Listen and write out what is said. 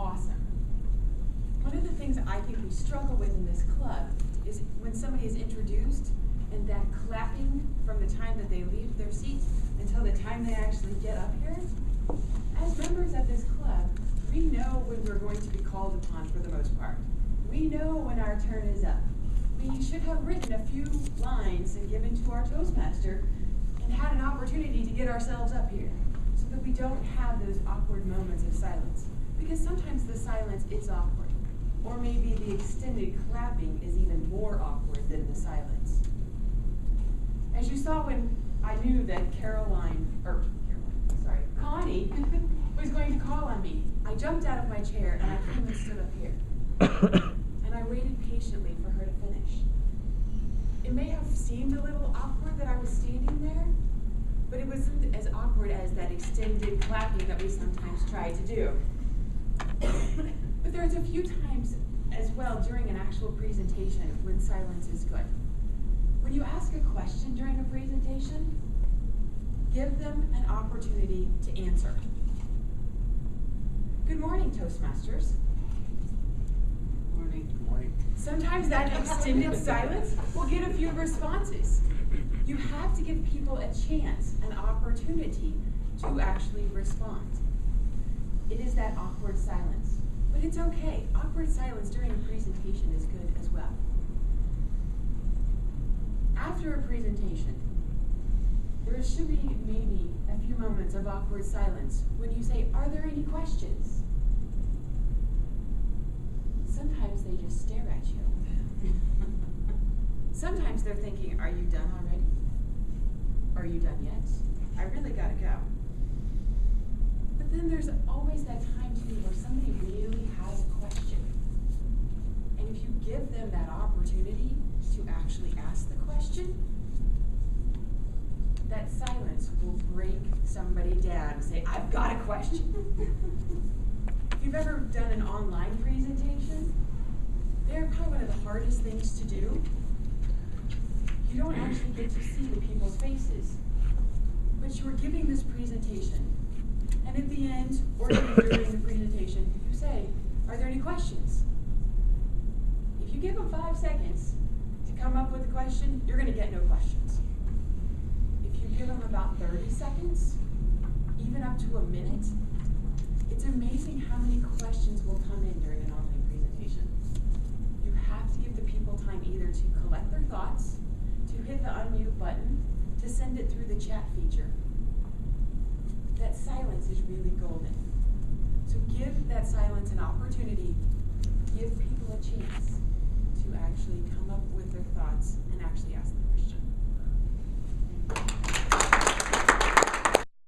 awesome. One of the things I think we struggle with in this club is when somebody is introduced and that clapping from the time that they leave their seats until the time they actually get up here. As members of this club, we know when we're going to be called upon for the most part. We know when our turn is up. We should have written a few lines and given to our Toastmaster and had an opportunity to get ourselves up here so that we don't have those awkward moments of silence. Because sometimes the silence is awkward. Or maybe the extended clapping is even more awkward than the silence. As you saw when I knew that Connie was going to call on me, I jumped out of my chair and I came and stood up here. And I waited patiently for her to finish. It may have seemed a little awkward that I was standing there, but it wasn't as awkward as that extended clapping that we sometimes try to do. But there's a few times as well during an actual presentation when silence is good. When you ask a question during a presentation, give them an opportunity to answer. Good morning, Toastmasters. Good morning. Good morning. Sometimes that extended silence will get a few responses. You have to give people a chance, an opportunity to actually respond. It is that awkward silence. But it's okay. Awkward silence during a presentation is good as well. After a presentation, there should be maybe a few moments of awkward silence when you say, "Are there any questions?" Sometimes they just stare at you. Sometimes they're thinking, "Are you done already? Are you done yet? I really gotta go." But then there's always that time too where somebody really has a question. And if you give them that opportunity to actually ask the question, that silence will break somebody down and say, "I've got a question." If you've ever done an online presentation, they're probably one of the hardest things to do. You don't actually get to see the people's faces, but you are giving this presentation. And at the end, or even during the presentation, you say, "Are there any questions?" If you give them 5 seconds to come up with a question, you're going to get no questions. If you give them about 30 seconds, even up to a minute, it's amazing how many questions will come in during an online presentation. You have to give the people time either to collect their thoughts, to hit the unmute button, to send it through the chat feature. That silence is really golden. So give that silence an opportunity. Give people a chance to actually come up with their thoughts and actually ask them.